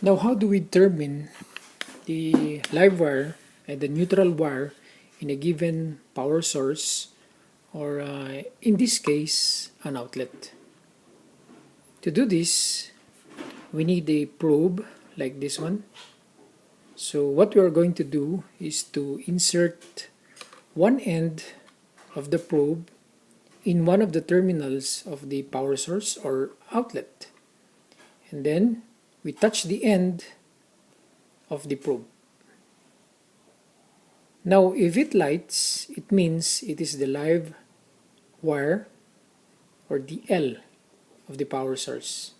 Now, how do we determine the live wire and the neutral wire in a given power source, or in this case, an outlet? To do this, we need a probe like this one. So what we are going to do is to insert one end of the probe in one of the terminals of the power source or outlet, and then we touch the end of the probe. Now if it lights, it means it is the live wire or the L of the power source.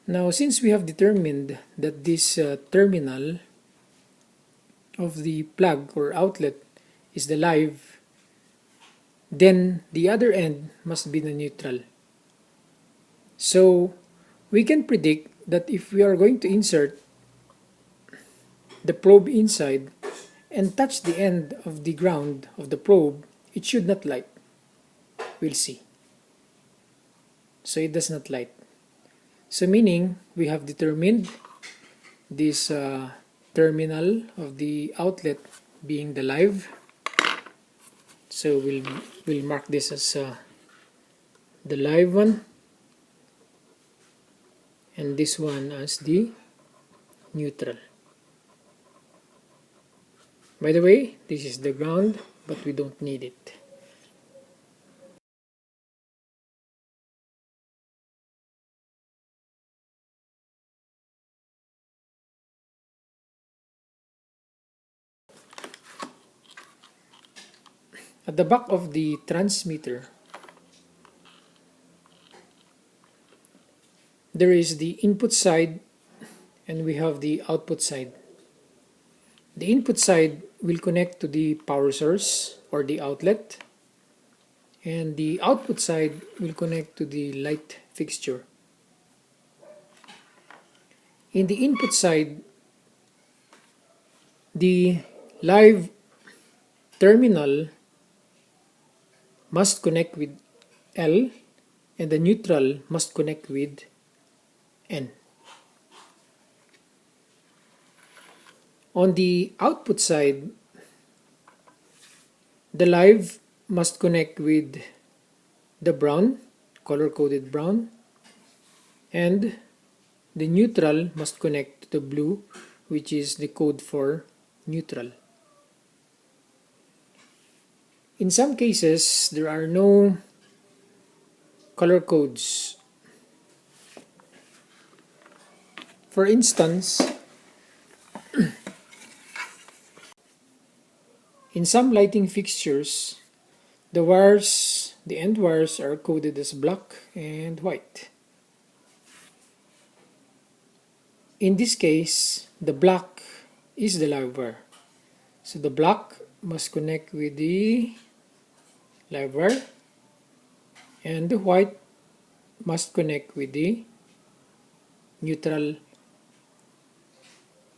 Now since we have determined that this terminal of the plug or outlet is the live, then the other end must be the neutral. So we can predict that if we are going to insert the probe inside and touch the end of the ground of the probe, it should not light. We'll see. So it does not light. So meaning we have determined this terminal of the outlet being the live. So we'll mark this as the live one, and this one as the neutral. By the way, this is the ground, but we don't need it. At the back of the transmitter, there is the input side and we have the output side. The input side will connect to the power source or the outlet, and the output side will connect to the light fixture. In the input side, the live terminal must connect with L and the neutral must connect with N. On the output side, the live must connect with the brown, color-coded brown, and the neutral must connect to the blue, which is the code for neutral. In some cases, there are no color codes. For instance, in some lighting fixtures, the wires the end wires are coded as black and white. In this case, the black is the live wire. So the black must connect with the live wire, and the white must connect with the neutral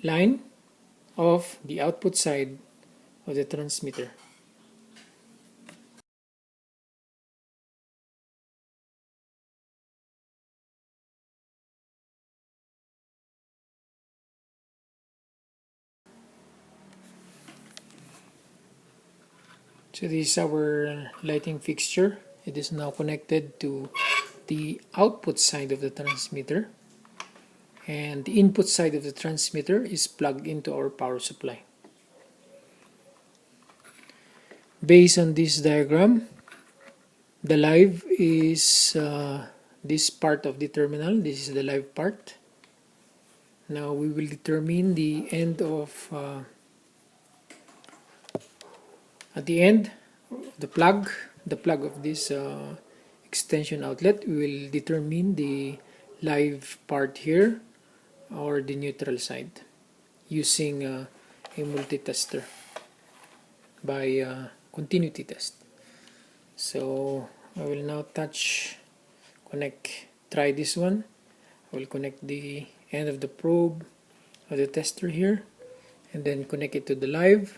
line of the output side of the transmitter. So this is our lighting fixture. It is now connected to the output side of the transmitter, and the input side of the transmitter is plugged into our power supply. Based on this diagram, the live is this part of the terminal. This is the live part. Now we will determine the end of at the end the plug of this extension outlet. We will determine the live part here, or the neutral side, using a multi-tester by continuity test. So I will now try this one. I will connect the end of the probe of the tester here, and then connect it to the live.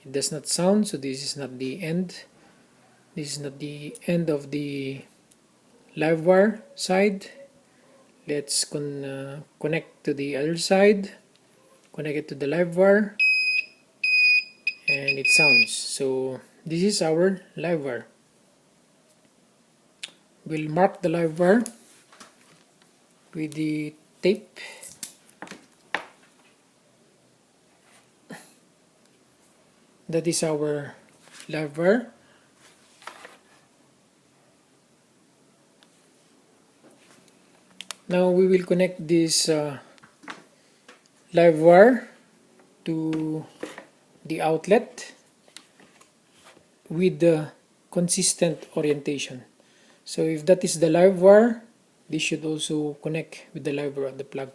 It does not sound, so this is not the end. This is not the end of the live wire side. Let's connect to the other side, connect it to the live wire, and it sounds. So this is our live wire. We'll mark the live wire with the tape. That is our live wire. Now we will connect this live wire to the outlet with the consistent orientation. So if that is the live wire, this should also connect with the live wire of the plug.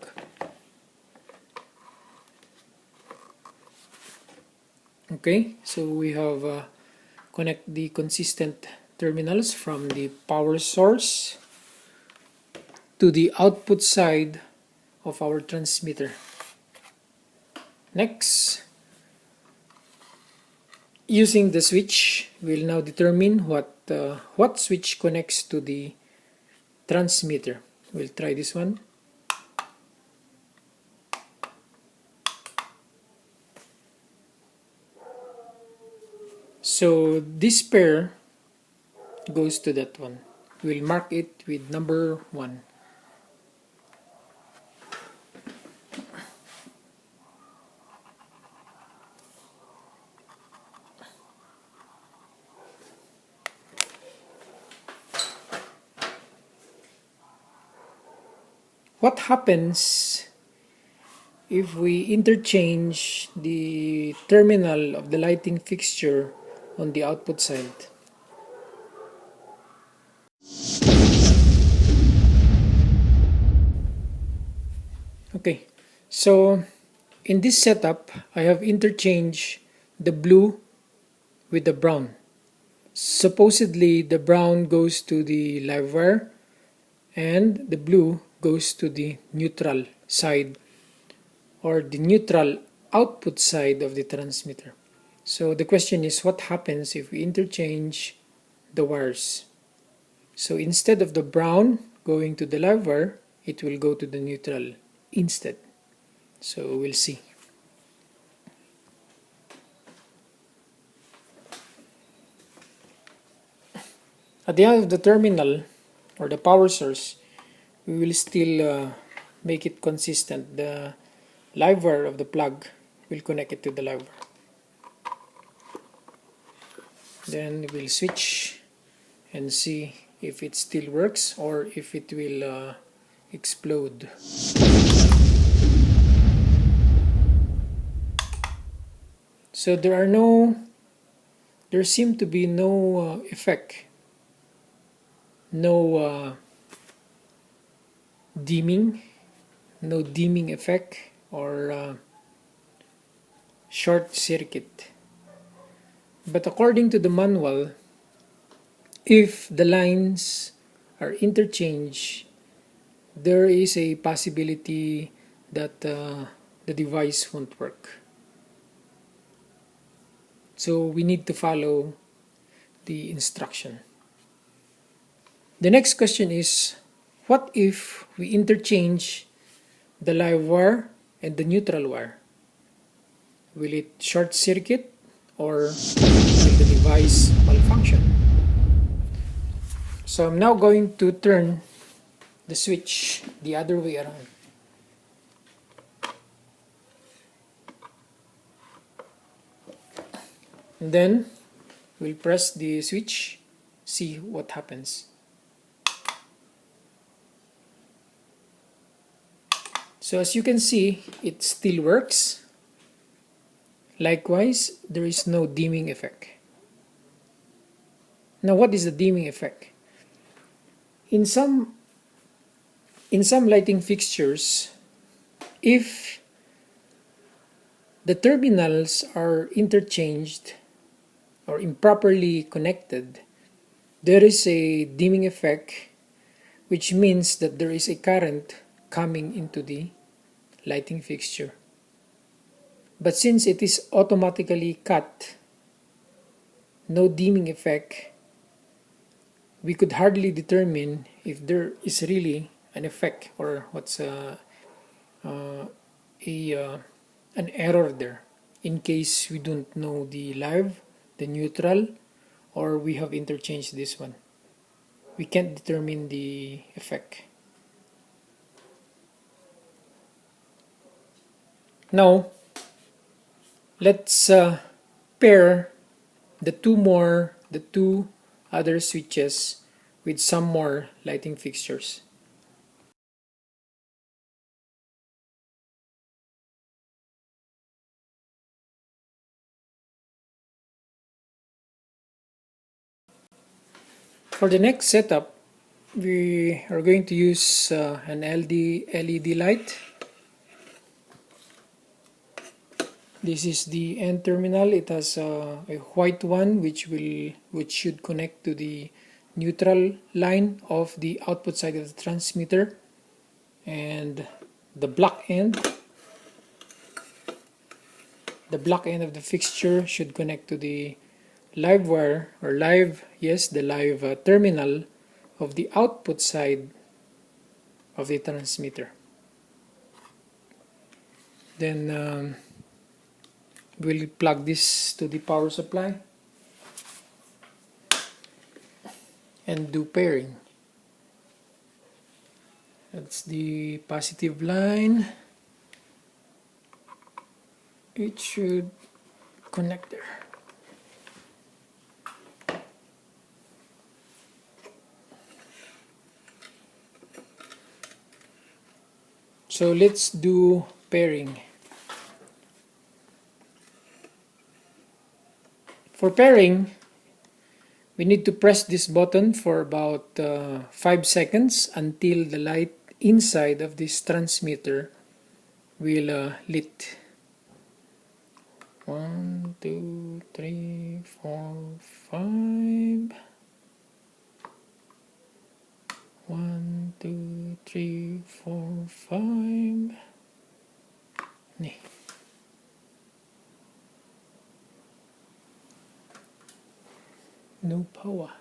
Okay, so we have connect the consistent terminals from the power source to the output side of our transmitter. Next, using the switch, we'll now determine what switch connects to the transmitter. We'll try this one. So this pair goes to that one. We'll mark it with number 1. What happens if we interchange the terminal of the lighting fixture on the output side? Okay, so in this setup, I have interchanged the blue with the brown. Supposedly, the brown goes to the live wire and the blue goes to the neutral side, or the neutral output side of the transmitter. So the question is, what happens if we interchange the wires? So instead of the brown going to the live wire, it will go to the neutral instead. So we'll see. At the end of the terminal, or the power source, we will still make it consistent. The live wire of the plug will connect it to the live wire. Then we'll switch and see if it still works or if it will explode. So there seem to be no effect no dimming, no dimming effect or short circuit. But according to the manual, if the lines are interchanged, there is a possibility that the device won't work. So we need to follow the instruction. The next question is, what if we interchange the live wire and the neutral wire? Will it short circuit or will the device malfunction? So I'm now going to turn the switch the other way around. And then we'll press the switch, see what happens. So as you can see, it still works. Likewise, there is no dimming effect. Now, what is the dimming effect? In some lighting fixtures, if the terminals are interchanged or improperly connected, there is a dimming effect, which means that there is a current coming into the lighting fixture. But since it is automatically cut, no dimming effect, we could hardly determine if there is really an effect or what's an error there, in case we don't know the live, the neutral, or we have interchanged this one. We can't determine the effect. Now, let's pair the two other switches with some more lighting fixtures. For the next setup, we are going to use an LED light. This is the N terminal. It has a white one which should connect to the neutral line of the output side of the transmitter, and the black end of the fixture should connect to the live wire or the live terminal of the output side of the transmitter. Then we'll plug this to the power supply and do pairing. That's the positive line. It should connect there. So let's do pairing. For pairing, we need to press this button for about 5 seconds until the light inside of this transmitter will lit. 1, 2, 3, 4, 5. 1, 2, 3, 4, 5. No power.